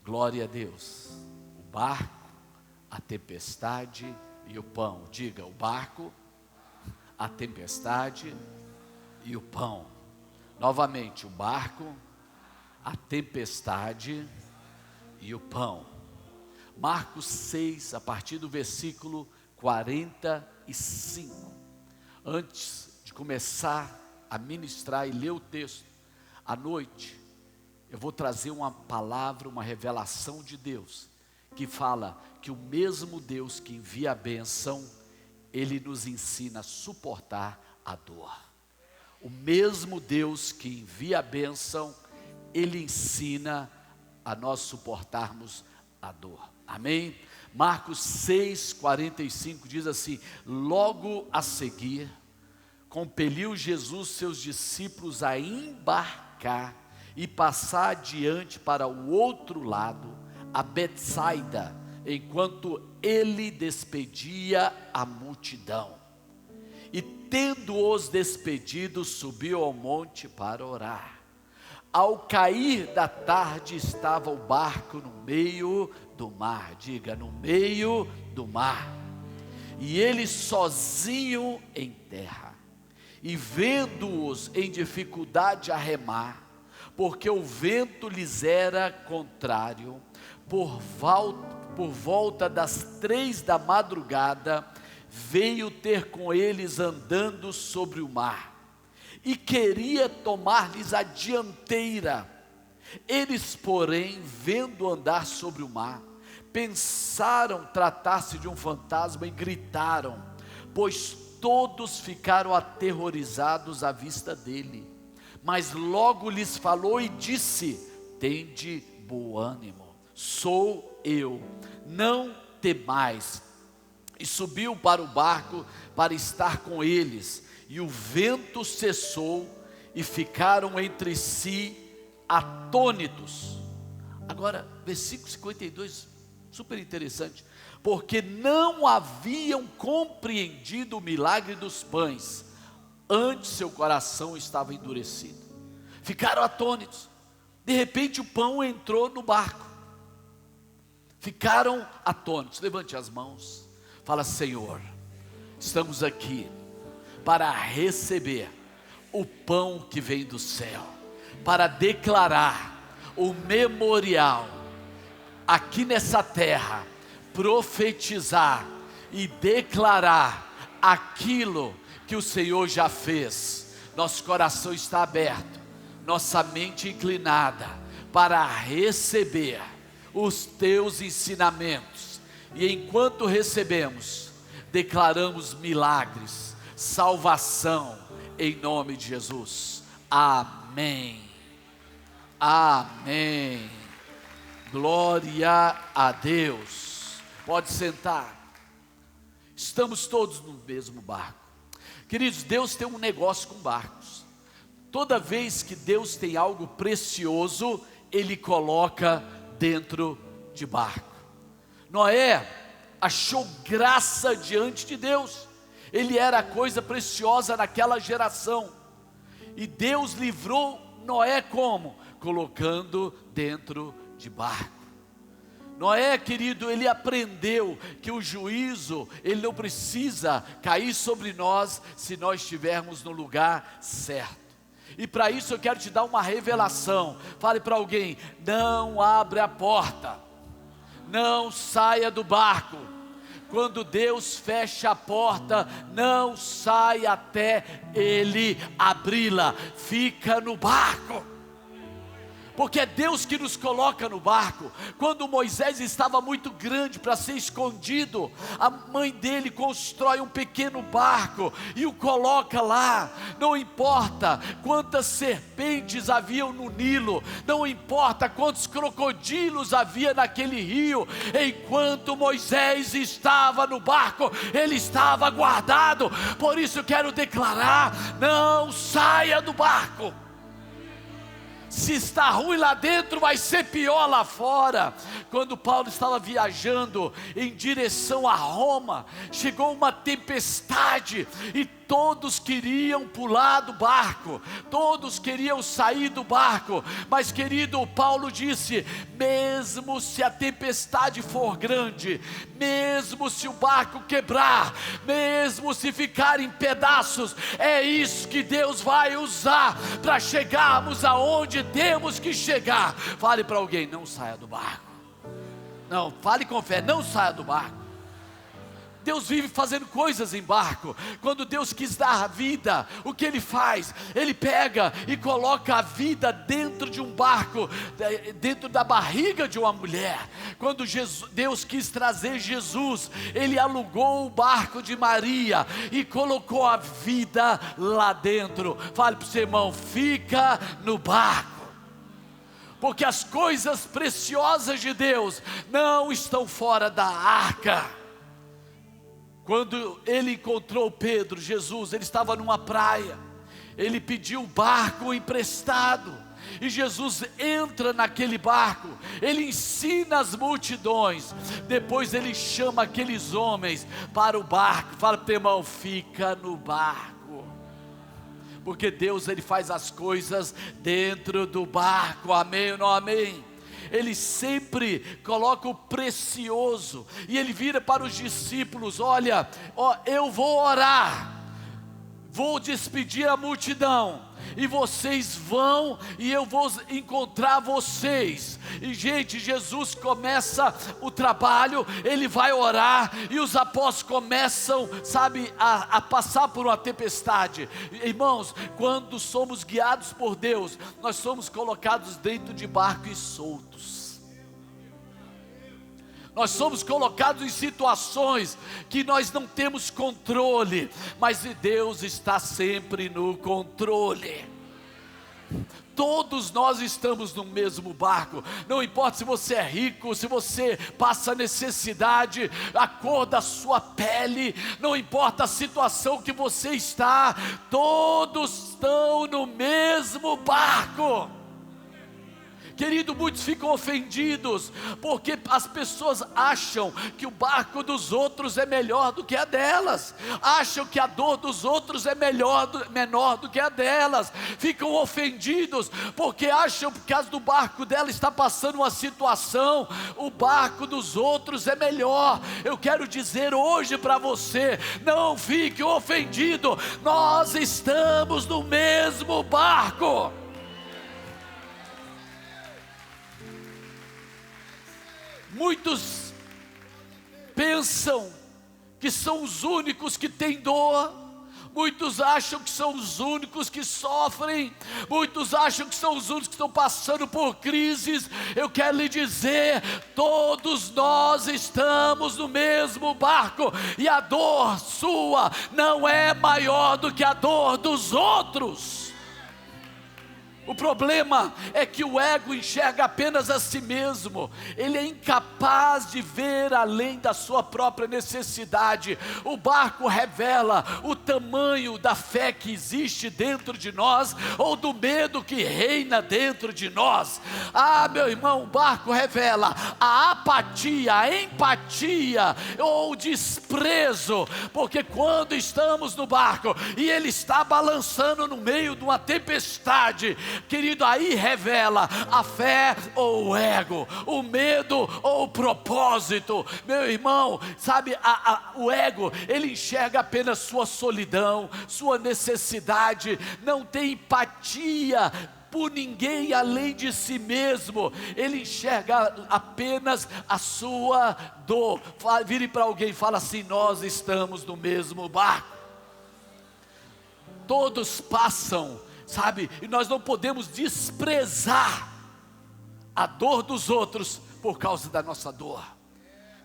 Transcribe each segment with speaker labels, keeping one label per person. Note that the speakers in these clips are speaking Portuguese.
Speaker 1: Glória a Deus. O barco, a tempestade e o pão. Diga, o barco, a tempestade e o pão. Novamente, o barco, a tempestade e o pão. Marcos 6, a partir do versículo 45. Antes de começar a ministrar e ler o texto, à noite, eu vou trazer uma palavra, uma revelação de Deus, que fala que o mesmo Deus que envia a bênção, Ele nos ensina a suportar a dor. O mesmo Deus que envia a bênção, Ele ensina a nós suportarmos a dor. Amém? Marcos 6, 45 diz assim: logo a seguir, compeliu Jesus seus discípulos a embarcar e passar adiante para o outro lado, a Betsaida, enquanto ele despedia a multidão. E tendo-os despedido, subiu ao monte para orar. Ao cair da tarde, estava o barco no meio do mar. Diga, no meio do mar. E ele sozinho em terra. E vendo-os em dificuldade a remar, porque o vento lhes era contrário, por volta das 3 da madrugada, veio ter com eles andando sobre o mar, e queria tomar-lhes a dianteira. Eles, porém, vendo andar sobre o mar, pensaram tratar-se de um fantasma e gritaram, pois todos ficaram aterrorizados à vista dele. Mas logo lhes falou e disse: tende bom ânimo, sou eu, não temais. E subiu para o barco para estar com eles, e o vento cessou, e ficaram entre si atônitos. Agora, versículo 52, super interessante, porque não haviam compreendido o milagre dos pães, antes seu coração estava endurecido. Ficaram atônitos. De repente o pão entrou no barco. Ficaram atônitos. Levante as mãos. Fala: Senhor, estamos aqui para receber o pão que vem do céu, para declarar o memorial aqui nessa terra, profetizar e declarar aquilo que o Senhor já fez. Nosso coração está aberto, nossa mente inclinada para receber os teus ensinamentos, e enquanto recebemos, declaramos milagres, salvação, em nome de Jesus. Amém. Amém. Glória a Deus. Pode sentar. Estamos todos no mesmo barco. Queridos, Deus tem um negócio com barcos. Toda vez que Deus tem algo precioso, Ele coloca dentro de barco. Noé achou graça diante de Deus. Ele era a coisa preciosa naquela geração. E Deus livrou Noé como? Colocando dentro de barco. Noé, querido, ele aprendeu que o juízo, ele não precisa cair sobre nós, se nós estivermos no lugar certo. E para isso eu quero te dar uma revelação. Fale para alguém: não abre a porta, não saia do barco. Quando Deus fecha a porta, não sai até Ele abri-la. Fica no barco, porque é Deus que nos coloca no barco. Quando Moisés estava muito grande para ser escondido, a mãe dele constrói um pequeno barco e o coloca lá. Não importa quantas serpentes haviam no Nilo, não importa quantos crocodilos havia naquele rio, enquanto Moisés estava no barco, ele estava guardado. Por isso eu quero declarar: não saia do barco. Se está ruim lá dentro, vai ser pior lá fora. Quando Paulo estava viajando em direção a Roma, chegou uma tempestade e todos queriam pular do barco, todos queriam sair do barco, mas querido, Paulo disse: mesmo se a tempestade for grande, mesmo se o barco quebrar, mesmo se ficar em pedaços, é isso que Deus vai usar para chegarmos aonde temos que chegar. Fale para alguém: não saia do barco. Não, fale com fé, não saia do barco. Deus vive fazendo coisas em barco. Quando Deus quis dar a vida, o que Ele faz? Ele pega e coloca a vida dentro de um barco, dentro da barriga de uma mulher. Quando Deus quis trazer Jesus, Ele alugou o barco de Maria e colocou a vida lá dentro. Fale para o seu irmão: fica no barco. Porque as coisas preciosas de Deus não estão fora da arca. Quando ele encontrou Pedro, Jesus, ele estava numa praia, ele pediu o barco emprestado, e Jesus entra naquele barco, ele ensina as multidões, depois ele chama aqueles homens para o barco. Fala para o teu irmão: fica no barco. Porque Deus, Ele faz as coisas dentro do barco, amém ou não amém? Ele sempre coloca o precioso, e Ele vira para os discípulos: olha, eu vou orar, vou despedir a multidão, e vocês vão, e eu vou encontrar vocês. E gente, Jesus começa o trabalho, Ele vai orar, e os apóstolos começam, sabe, a passar por uma tempestade. Irmãos, quando somos guiados por Deus, nós somos colocados dentro de barcos soltos. Nós somos colocados em situações que nós não temos controle, mas Deus está sempre no controle. Todos nós estamos no mesmo barco. Não importa se você é rico, se você passa necessidade, a cor da sua pele, não importa a situação que você está, todos estão no mesmo barco. Querido, muitos ficam ofendidos, porque as pessoas acham que o barco dos outros é melhor do que a delas, acham que a dor dos outros é menor do que a delas, ficam ofendidos, porque acham que por causa do barco dela está passando uma situação, o barco dos outros é melhor. Eu quero dizer hoje para você: não fique ofendido, nós estamos no mesmo barco. Muitos pensam que são os únicos que têm dor, muitos acham que são os únicos que sofrem, muitos acham que são os únicos que estão passando por crises. Eu quero lhe dizer: todos nós estamos no mesmo barco, e a dor sua não é maior do que a dor dos outros. O problema é que o ego enxerga apenas a si mesmo, ele é incapaz de ver além da sua própria necessidade. O barco revela o tamanho da fé que existe dentro de nós, ou do medo que reina dentro de nós. Ah, meu irmão, o barco revela a apatia, a empatia ou o desprezo, porque quando estamos no barco e ele está balançando no meio de uma tempestade, querido, aí revela a fé ou o ego, o medo ou o propósito. Meu irmão, sabe, o ego, ele enxerga apenas sua solidão, sua necessidade, não tem empatia por ninguém além de si mesmo, ele enxerga apenas a sua dor. Vire para alguém e fala assim: nós estamos no mesmo barco. Todos passam, sabe, e nós não podemos desprezar a dor dos outros por causa da nossa dor.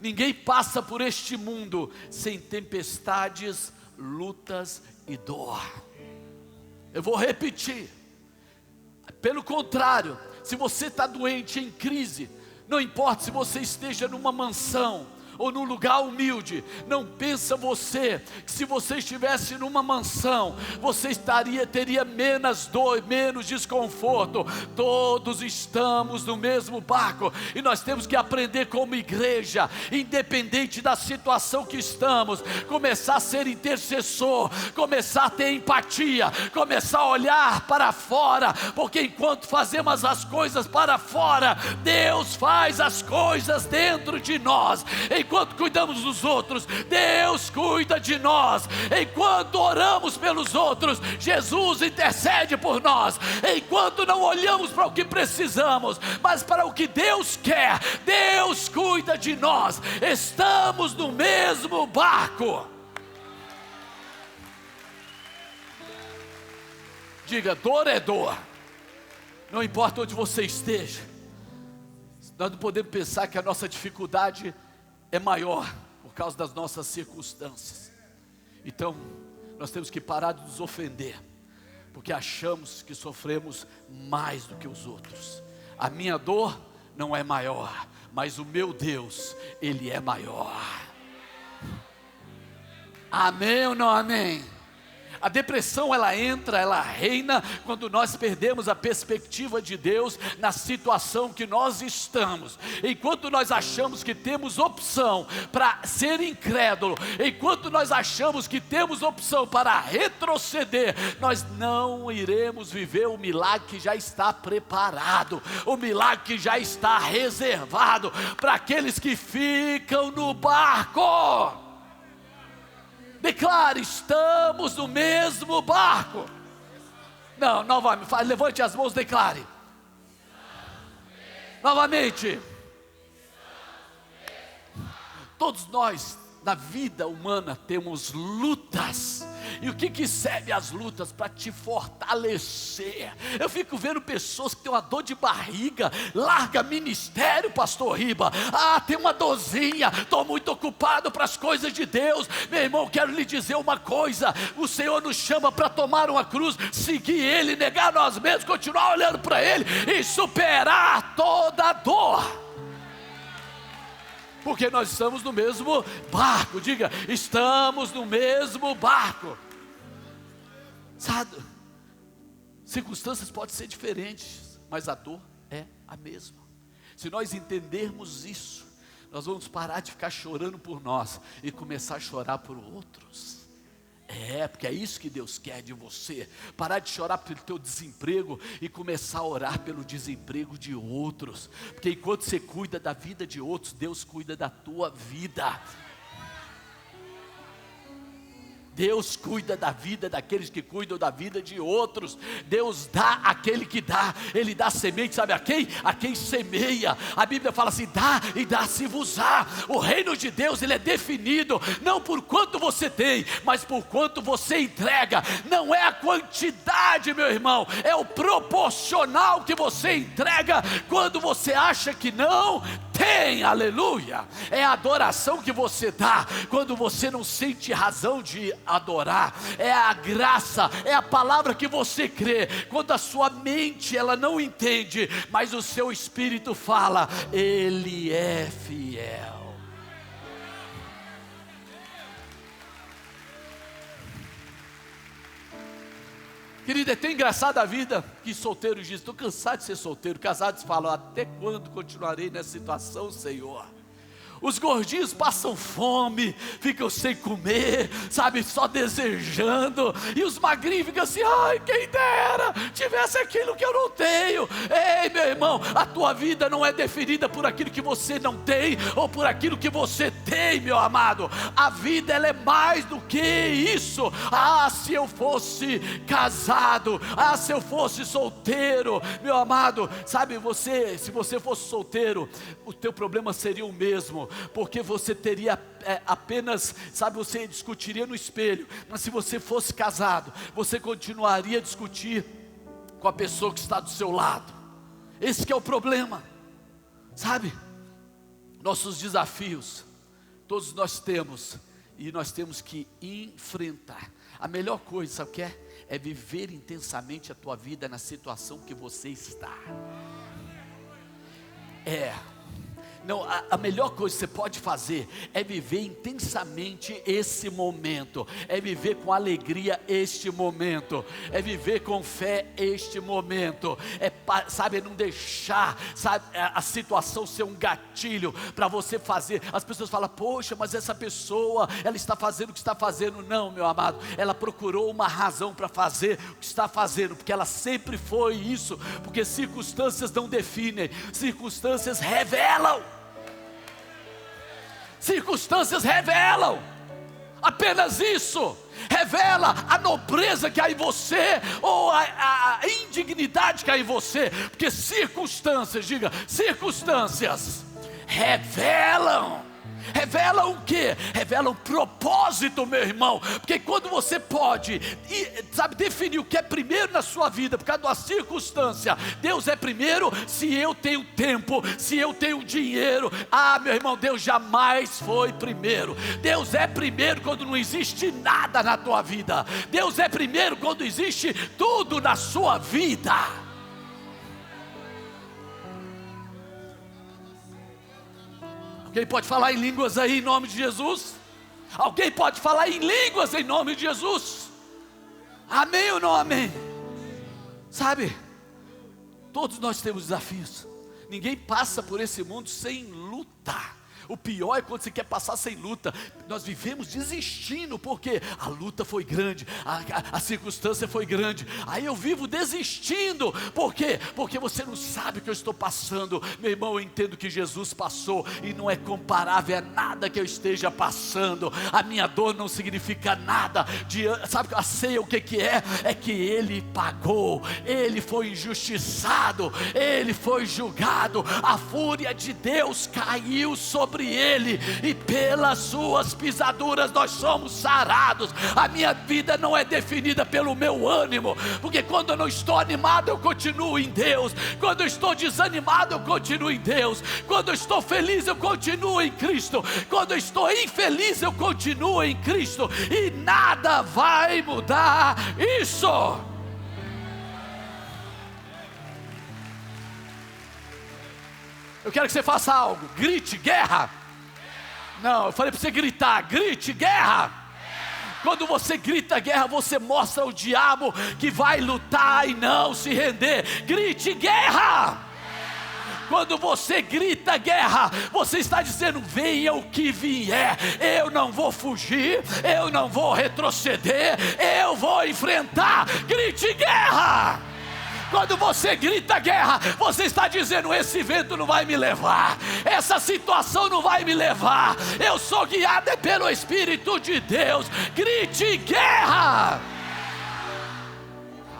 Speaker 1: Ninguém passa por este mundo sem tempestades, lutas e dor. Eu vou repetir. Pelo contrário, se você está doente, em crise, não importa se você esteja numa mansão ou num lugar humilde. Não pensa você que se você estivesse numa mansão, você teria menos dor, menos desconforto. Todos estamos no mesmo barco, e nós temos que aprender como igreja, independente da situação que estamos, começar a ser intercessor, começar a ter empatia, começar a olhar para fora, porque enquanto fazemos as coisas para fora, Deus faz as coisas dentro de nós. Enquanto cuidamos dos outros, Deus cuida de nós. Enquanto oramos pelos outros, Jesus intercede por nós. Enquanto não olhamos para o que precisamos, mas para o que Deus quer, Deus cuida de nós. Estamos no mesmo barco. Diga: dor é dor. Não importa onde você esteja. Nós não podemos pensar que a nossa dificuldade é maior por causa das nossas circunstâncias. Então, nós temos que parar de nos ofender, porque achamos que sofremos mais do que os outros. A minha dor não é maior, mas o meu Deus, Ele é maior. Amém ou não amém? A depressão, ela entra, ela reina quando nós perdemos a perspectiva de Deus na situação que nós estamos. Enquanto nós achamos que temos opção para ser incrédulo, enquanto nós achamos que temos opção para retroceder, nós não iremos viver o milagre que já está preparado, o milagre que já está reservado para aqueles que ficam no barco. Declare: estamos no mesmo barco. Não, novamente, levante as mãos, declare. Novamente. Todos nós, na vida humana, temos lutas. E o que serve as lutas? Para te fortalecer. Eu fico vendo pessoas que têm uma dor de barriga, larga ministério, pastor Riba. Tem uma dorzinha, estou muito ocupado para as coisas de Deus. Meu irmão, quero lhe dizer uma coisa: o Senhor nos chama para tomar uma cruz, seguir Ele, negar nós mesmos, continuar olhando para Ele e superar toda a dor. Porque nós estamos no mesmo barco. Diga: estamos no mesmo barco. Sabe, circunstâncias podem ser diferentes, mas a dor é a mesma. Se nós entendermos isso, nós vamos parar de ficar chorando por nós e começar a chorar por outros. Porque é isso que Deus quer de você. Parar de chorar pelo teu desemprego e começar a orar pelo desemprego de outros. Porque enquanto você cuida da vida de outros, Deus cuida da tua vida. Deus cuida da vida daqueles que cuidam da vida de outros. Deus dá àquele que dá. Ele dá semente, sabe a quem? A quem semeia. A Bíblia fala assim: dá e dá-se-vos-á. O reino de Deus, ele é definido não por quanto você tem, mas por quanto você entrega. Não é a quantidade, meu irmão, é o proporcional que você entrega quando você acha que não tem. Aleluia. É a adoração que você dá quando você não sente razão de adorar. É a graça, é a palavra que você crê quando a sua mente ela não entende, mas o seu espírito fala: Ele é fiel. Querida, é tão engraçada a vida que solteiros dizem: estou cansado de ser solteiro. Casados falam: até quando continuarei nessa situação, Senhor? Os gordinhos passam fome, ficam sem comer, sabe, só desejando. E os magrinhos ficam assim: ai, quem dera tivesse aquilo que eu não tenho. Ei, meu irmão, a tua vida não é definida por aquilo que você não tem, ou por aquilo que você tem, meu amado. A vida, ela é mais do que isso. Se eu fosse casado, se eu fosse solteiro, meu amado, sabe, se você fosse solteiro, o teu problema seria o mesmo, porque você teria apenas, sabe, você discutiria no espelho. Mas se você fosse casado, você continuaria a discutir com a pessoa que está do seu lado. Esse que é o problema, sabe? Nossos desafios, todos nós temos, e nós temos que enfrentar. A melhor coisa, sabe o que é? É viver intensamente a tua vida na situação que você está. Não, a melhor coisa que você pode fazer é viver intensamente esse momento, é viver com alegria este momento, é viver com fé este momento, sabe, não deixar, sabe, a situação ser um gatilho para você fazer. As pessoas falam: poxa, mas essa pessoa, ela está fazendo o que está fazendo. Não, meu amado, ela procurou uma razão para fazer o que está fazendo, porque ela sempre foi isso, porque circunstâncias não definem, circunstâncias revelam. Circunstâncias revelam, apenas isso, revela a nobreza que há em você, ou a indignidade que há em você, porque circunstâncias, diga, circunstâncias, revelam o que? Revelam propósito, meu irmão, porque quando você pode, sabe, definir o que é primeiro na sua vida, por causa da circunstância, Deus é primeiro. Se eu tenho tempo, se eu tenho dinheiro, meu irmão, Deus jamais foi primeiro. Deus é primeiro quando não existe nada na tua vida, Deus é primeiro quando existe tudo na sua vida. Alguém pode falar em línguas aí em nome de Jesus? Alguém pode falar em línguas em nome de Jesus? Amém ou não amém? Sabe, todos nós temos desafios. Ninguém passa por esse mundo sem luta. O pior é quando você quer passar sem luta. Nós vivemos desistindo, porque a luta foi grande, a circunstância foi grande. Aí eu vivo desistindo. Por quê? Porque você não sabe o que eu estou passando. Meu irmão, eu entendo que Jesus passou, e não é comparável a nada que eu esteja passando. A minha dor não significa nada. Sabe a ceia o que é? É que Ele pagou, Ele foi injustiçado, Ele foi julgado. A fúria de Deus caiu sobre Ele, e pelas suas pisaduras nós somos sarados. A minha vida não é definida pelo meu ânimo, porque quando eu não estou animado eu continuo em Deus, quando eu estou desanimado eu continuo em Deus, quando eu estou feliz eu continuo em Cristo, quando eu estou infeliz eu continuo em Cristo, e nada vai mudar isso. Eu quero que você faça algo. Grite: guerra. Não, eu falei para você gritar. Grite: guerra. Quando você grita guerra, você mostra ao diabo que vai lutar e não se render. Grite: guerra. Quando você grita guerra, você está dizendo: venha o que vier, eu não vou fugir, eu não vou retroceder, eu vou enfrentar. Grite: guerra. Quando você grita guerra, você está dizendo: esse vento não vai me levar, essa situação não vai me levar, eu sou guiado pelo Espírito de Deus. Grite: guerra.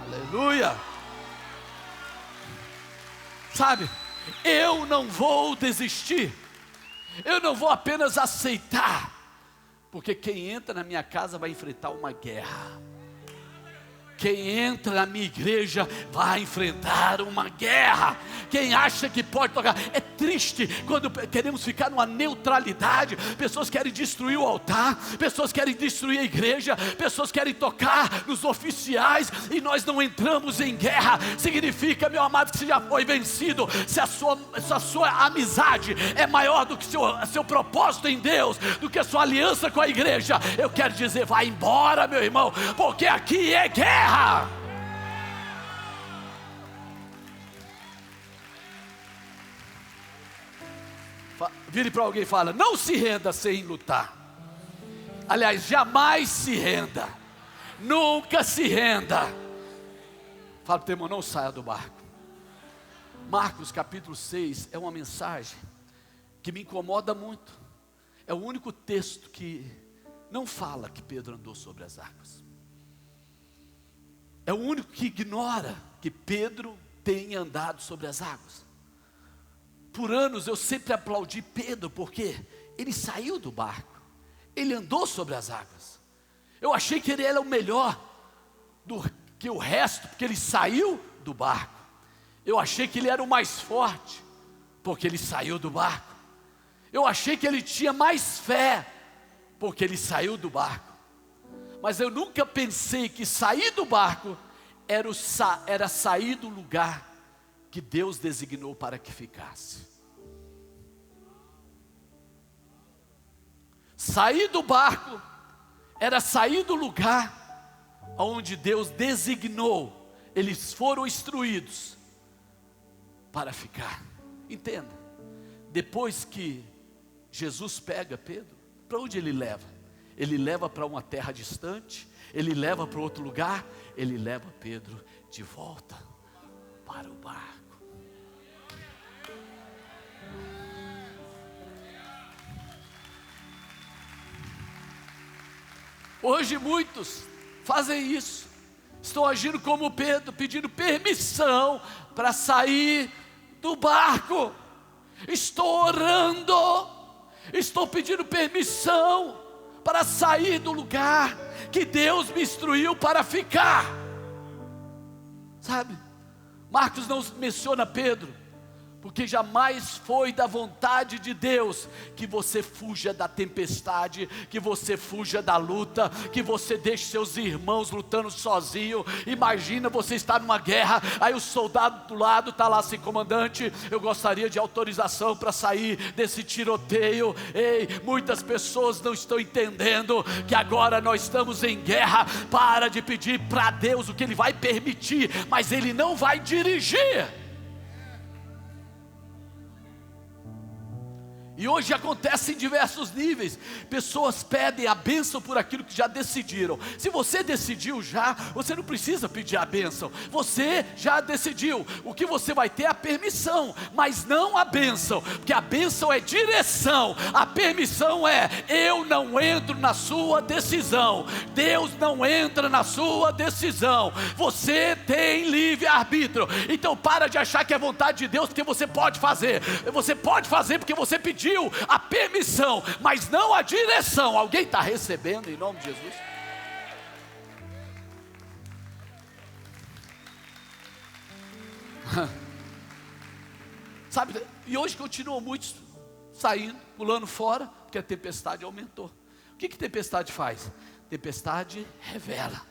Speaker 1: Aleluia. Sabe, eu não vou desistir, eu não vou apenas aceitar, porque quem entra na minha casa vai enfrentar uma guerra. Quem entra na minha igreja vai enfrentar uma guerra. Quem acha que pode tocar, é triste quando queremos ficar numa neutralidade. Pessoas querem destruir o altar, pessoas querem destruir a igreja, pessoas querem tocar nos oficiais, e nós não entramos em guerra. Significa, meu amado, que você já foi vencido. Se a sua amizade é maior do que seu propósito em Deus, do que a sua aliança com a igreja, eu quero dizer: vai embora, meu irmão, porque aqui é guerra. Vire para alguém e fala: não se renda sem lutar. Aliás, jamais se renda, nunca se renda. Fala para o teu irmão: não saia do barco. Marcos capítulo 6 é uma mensagem que me incomoda muito. É o único texto que não fala que Pedro andou sobre as águas. É o único que ignora que Pedro tenha andado sobre as águas. Por anos eu sempre aplaudi Pedro, porque ele saiu do barco, ele andou sobre as águas. Eu achei que ele era o melhor do que o resto, porque ele saiu do barco. Eu achei que ele era o mais forte, porque ele saiu do barco. Eu achei que ele tinha mais fé, porque ele saiu do barco. Mas eu nunca pensei que sair do barco era sair do lugar que Deus designou para que ficasse. Sair do barco era sair do lugar onde Deus designou. Eles foram instruídos para ficar. Entenda, depois que Jesus pega Pedro, para onde ele leva? Ele leva para uma terra distante, ele leva para outro lugar, ele leva Pedro de volta para o barco. Hoje muitos fazem isso, estão agindo como Pedro, pedindo permissão para sair do barco. Estou orando, estou pedindo permissão para sair do lugar que Deus me instruiu para ficar. Sabe, Marcos não menciona Pedro, porque jamais foi da vontade de Deus que você fuja da tempestade, que você fuja da luta, que você deixe seus irmãos lutando sozinho. Imagina você estar numa guerra, aí o soldado do lado está lá assim: comandante, eu gostaria de autorização para sair desse tiroteio. Ei, muitas pessoas não estão entendendo que agora nós estamos em guerra. Para de pedir para Deus o que Ele vai permitir, mas Ele não vai dirigir. E hoje acontece em diversos níveis. Pessoas pedem a bênção por aquilo que já decidiram. Se você decidiu já, você não precisa pedir a bênção. Você já decidiu. O que você vai ter é a permissão, mas não a bênção, porque a bênção é direção, a permissão é: eu não entro na sua decisão. Deus não entra na sua decisão. Você tem livre-arbítrio. Então para de achar que é vontade de Deus porque você pode fazer. Você pode fazer porque você pediu a permissão, mas não a direção. Alguém está recebendo em nome de Jesus? Sabe, e hoje continuam muitos saindo, pulando fora, porque a tempestade aumentou. O que tempestade faz? Tempestade revela.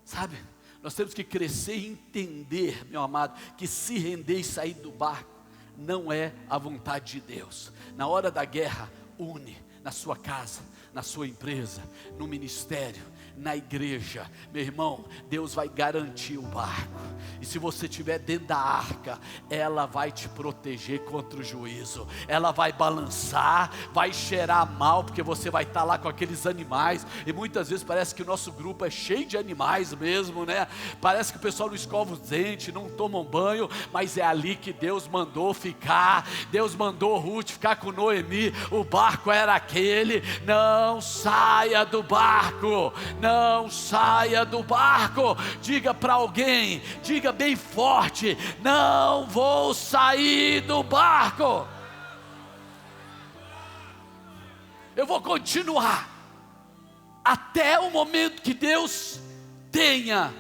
Speaker 1: Sabe, nós temos que crescer e entender, meu amado, que se render e sair do barco não é a vontade de Deus. Na hora da guerra, une na sua casa, na sua empresa, no ministério, na igreja. Meu irmão, Deus vai garantir o barco. E se você estiver dentro da arca, ela vai te proteger contra o juízo. Ela vai balançar, vai cheirar mal, porque você vai estar lá com aqueles animais. E muitas vezes parece que o nosso grupo é cheio de animais mesmo, né? Parece que o pessoal não escova os dentes, não toma um banho, mas é ali que Deus mandou ficar. Deus mandou Ruth ficar com Noemi. O barco era aquele. Não saia do barco. Não saia do barco. Diga para alguém, diga bem forte: não vou sair do barco. Eu vou continuar até o momento que Deus tenha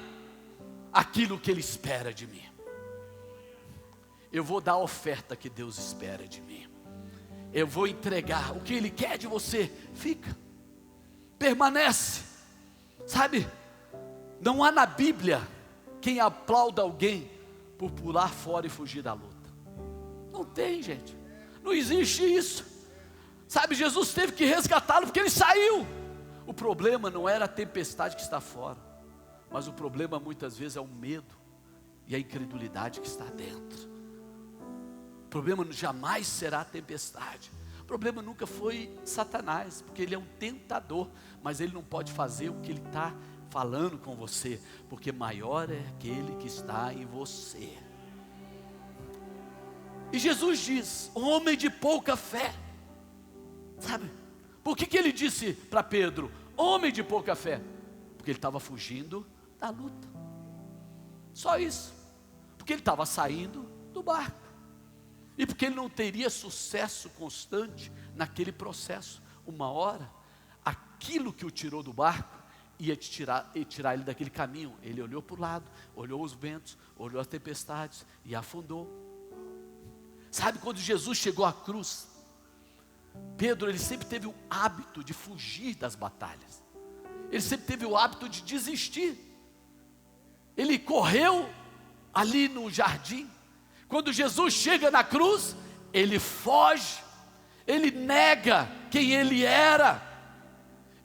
Speaker 1: aquilo que Ele espera de mim. Eu vou dar a oferta que Deus espera de mim. Eu vou entregar o que Ele quer de você. Fica, permanece. Sabe, não há na Bíblia quem aplauda alguém por pular fora e fugir da luta. Não tem, gente. Não existe isso. Sabe, Jesus teve que resgatá-lo porque ele saiu. O problema não era a tempestade que está fora, mas o problema muitas vezes é o medo e a incredulidade que está dentro. O problema jamais será a tempestade. O problema nunca foi Satanás, porque ele é um tentador, mas ele não pode fazer o que ele está falando com você, porque maior é aquele que está em você. E Jesus diz: homem de pouca fé. Sabe, por que ele disse para Pedro, homem de pouca fé? Porque ele estava fugindo da luta. Só isso. Porque ele estava saindo do barco. E porque ele não teria sucesso constante naquele processo. Uma hora, aquilo que o tirou do barco ia tirar ele daquele caminho. Ele olhou para o lado, olhou os ventos, olhou as tempestades e afundou. Sabe, quando Jesus chegou à cruz, Pedro, ele sempre teve o hábito de fugir das batalhas. Ele sempre teve o hábito de desistir. Ele correu ali no jardim. Quando Jesus chega na cruz, ele foge, ele nega quem ele era,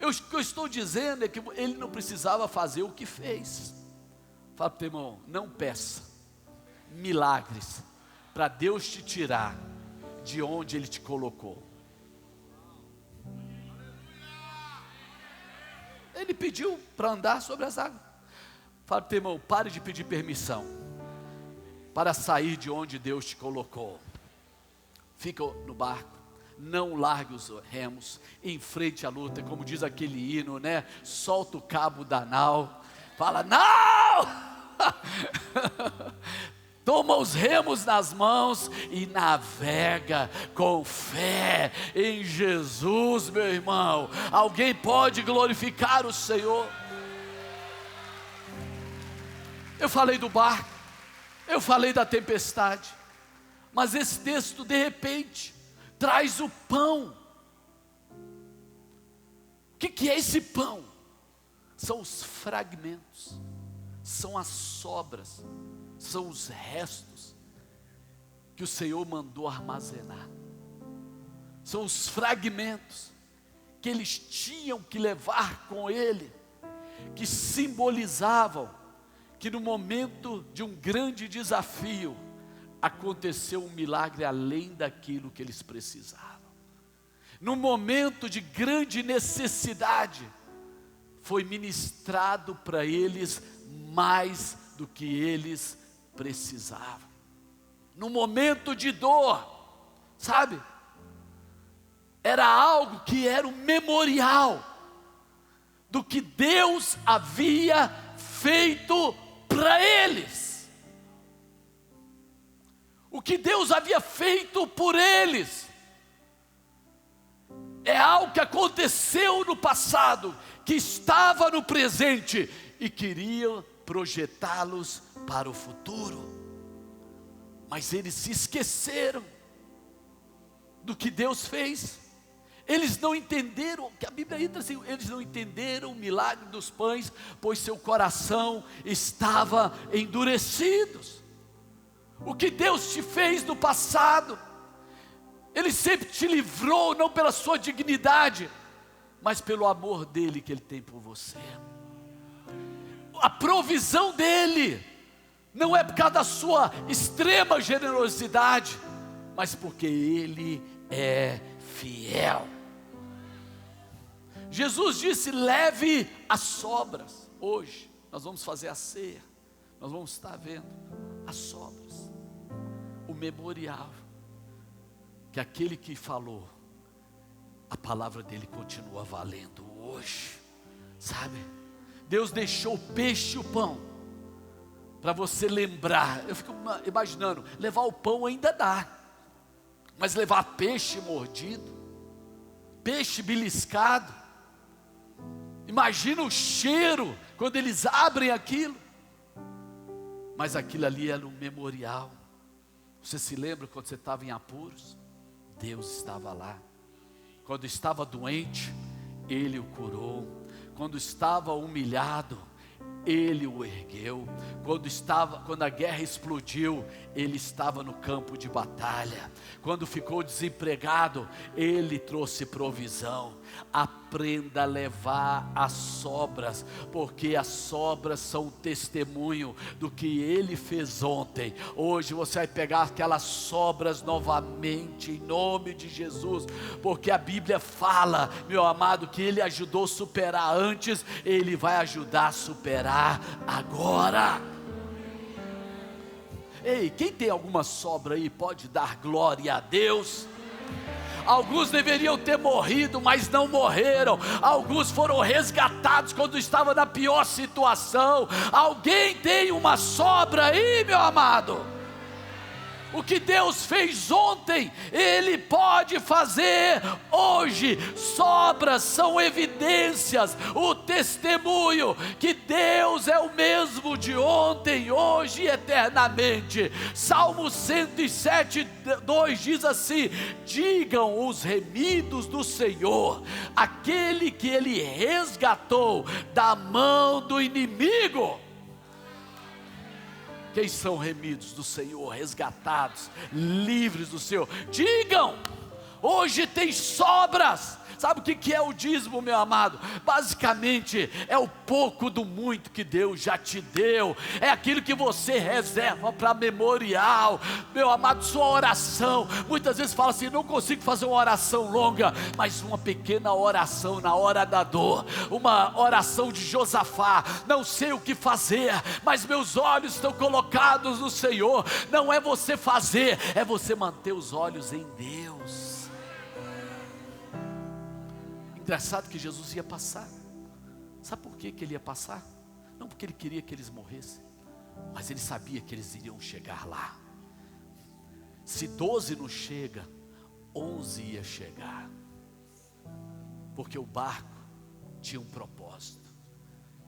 Speaker 1: O que eu estou dizendo é que ele não precisava fazer o que fez. Fala para o teu irmão, não peça milagres para Deus te tirar de onde Ele te colocou. Ele pediu para andar sobre as águas. Fala para o teu irmão, pare de pedir permissão para sair de onde Deus te colocou. Fica no barco, não largue os remos, enfrente a luta, como diz aquele hino, né? Solta o cabo da nau, fala, não! Toma os remos nas mãos e navega com fé em Jesus, meu irmão. Alguém pode glorificar o Senhor? Eu falei do barco, eu falei da tempestade, mas esse texto de repente traz o pão. O que é esse pão? São os fragmentos, são as sobras, são os restos que o Senhor mandou armazenar. São os fragmentos que eles tinham que levar com ele, que simbolizavam que no momento de um grande desafio, aconteceu um milagre além daquilo que eles precisavam. No momento de grande necessidade, foi ministrado para eles mais do que eles precisavam. No momento de dor, sabe? Era algo que era um memorial do que Deus havia feito para eles. O que Deus havia feito por eles é algo que aconteceu no passado, que estava no presente e queria projetá-los para o futuro. Mas eles se esqueceram do que Deus fez. Eles não entenderam, que a Bíblia entra assim, eles não entenderam o milagre dos pães, pois seu coração estava endurecido. O que Deus te fez no passado, Ele sempre te livrou, não pela sua dignidade, mas pelo amor dEle que Ele tem por você. A provisão dEle, não é por causa da sua extrema generosidade, mas porque Ele é fiel. Jesus disse, leve as sobras. Hoje, nós vamos fazer a ceia, nós vamos estar vendo as sobras, o memorial, que aquele que falou, a palavra dele continua valendo hoje, sabe? Deus deixou o peixe e o pão, para você lembrar. Eu fico imaginando, levar o pão ainda dá, mas levar peixe mordido, peixe beliscado, imagina o cheiro, quando eles abrem aquilo, mas aquilo ali era um memorial. Você se lembra quando você estava em apuros? Deus estava lá. Quando estava doente, Ele o curou. Quando estava humilhado, Ele o ergueu. Quando a guerra explodiu, Ele estava no campo de batalha. Quando ficou desempregado, Ele trouxe provisão. Aprenda a levar as sobras, porque as sobras são um testemunho do que Ele fez ontem. Hoje você vai pegar aquelas sobras novamente, em nome de Jesus, porque a Bíblia fala, meu amado, que Ele ajudou a superar antes, Ele vai ajudar a superar agora. Ei, quem tem alguma sobra aí, pode dar glória a Deus. Alguns deveriam ter morrido, mas não morreram. Alguns foram resgatados quando estavam na pior situação. Alguém tem uma sobra aí, meu amado? O que Deus fez ontem, Ele pode fazer hoje. Sobras são evidências, o testemunho que Deus é o mesmo de ontem, hoje e eternamente. Salmo 107:2 diz assim: digam os remidos do Senhor, aquele que Ele resgatou da mão do inimigo. Quem são remidos do Senhor, resgatados, livres do Senhor? Digam, hoje tem sobras. Sabe o que é o dízimo, meu amado? Basicamente é o pouco do muito que Deus já te deu, é aquilo que você reserva para memorial. Meu amado, sua oração, muitas vezes fala assim: não consigo fazer uma oração longa, mas uma pequena oração na hora da dor, uma oração de Josafá: não sei o que fazer, mas meus olhos estão colocados no Senhor. Não é você fazer, é você manter os olhos em Deus. Engraçado que Jesus ia passar. Sabe por que ele ia passar? Não porque ele queria que eles morressem, mas ele sabia que eles iriam chegar lá. Se 12 não chega, 11 ia chegar, porque o barco tinha um propósito,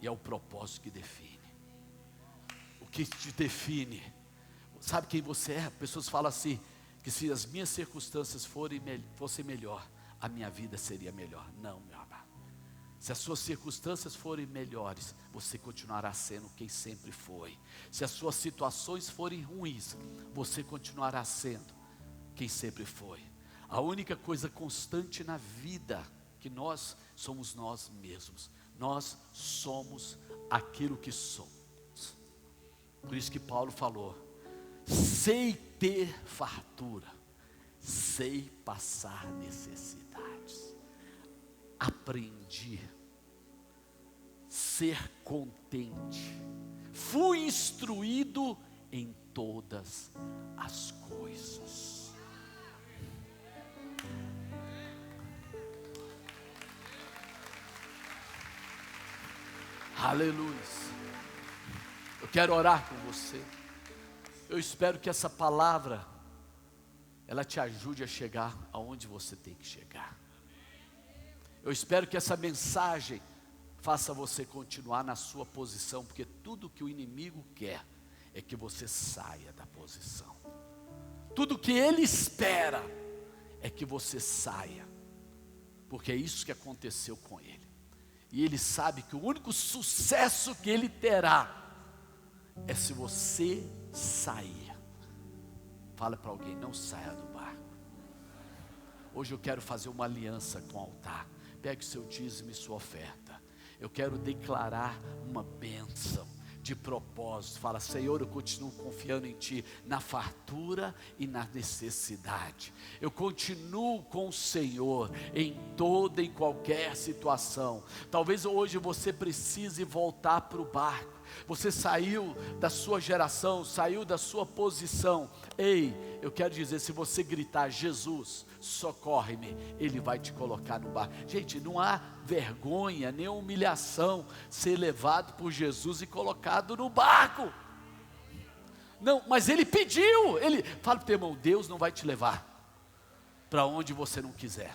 Speaker 1: e é o propósito que define. O que te define, sabe quem você é? Pessoas falam assim, que se as minhas circunstâncias fossem melhor, a minha vida seria melhor. Não, meu amado. Se as suas circunstâncias forem melhores, você continuará sendo quem sempre foi. Se as suas situações forem ruins, você continuará sendo quem sempre foi. A única coisa constante na vida que nós somos nós mesmos. Nós somos aquilo que somos. Por isso que Paulo falou: sei ter fartura, sei passar necessidades. Aprendi ser contente. Fui instruído em todas as coisas. Aleluia. Eu quero orar com você. Eu espero que essa palavra ela te ajude a chegar aonde você tem que chegar. Eu espero que essa mensagem faça você continuar na sua posição, porque tudo que o inimigo quer é que você saia da posição. Tudo que ele espera é que você saia, porque é isso que aconteceu com ele. E ele sabe que o único sucesso que ele terá é se você sair. Fala para alguém: não saia do barco. Hoje eu quero fazer uma aliança com o altar. Pegue o seu dízimo e sua oferta. Eu quero declarar uma bênção de propósito. Fala: Senhor, eu continuo confiando em Ti, na fartura e na necessidade. Eu continuo com o Senhor em toda e qualquer situação. Talvez hoje você precise voltar para o barco. Você saiu da sua geração, saiu da sua posição. Ei, eu quero dizer, se você gritar: Jesus, socorre-me, Ele vai te colocar no barco. Gente, não há vergonha, nem humilhação ser levado por Jesus e colocado no barco. Não, mas Ele pediu. Ele fala para o teu irmão: Deus não vai te levar para onde você não quiser,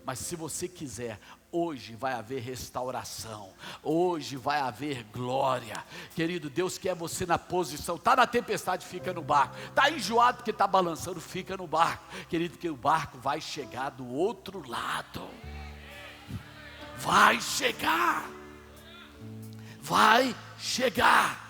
Speaker 1: mas se você quiser, hoje vai haver restauração, hoje vai haver glória. Querido, Deus quer você na posição. Está na tempestade, fica no barco. Está enjoado porque está balançando, fica no barco. Querido, que o barco vai chegar do outro lado. Vai chegar. Vai chegar.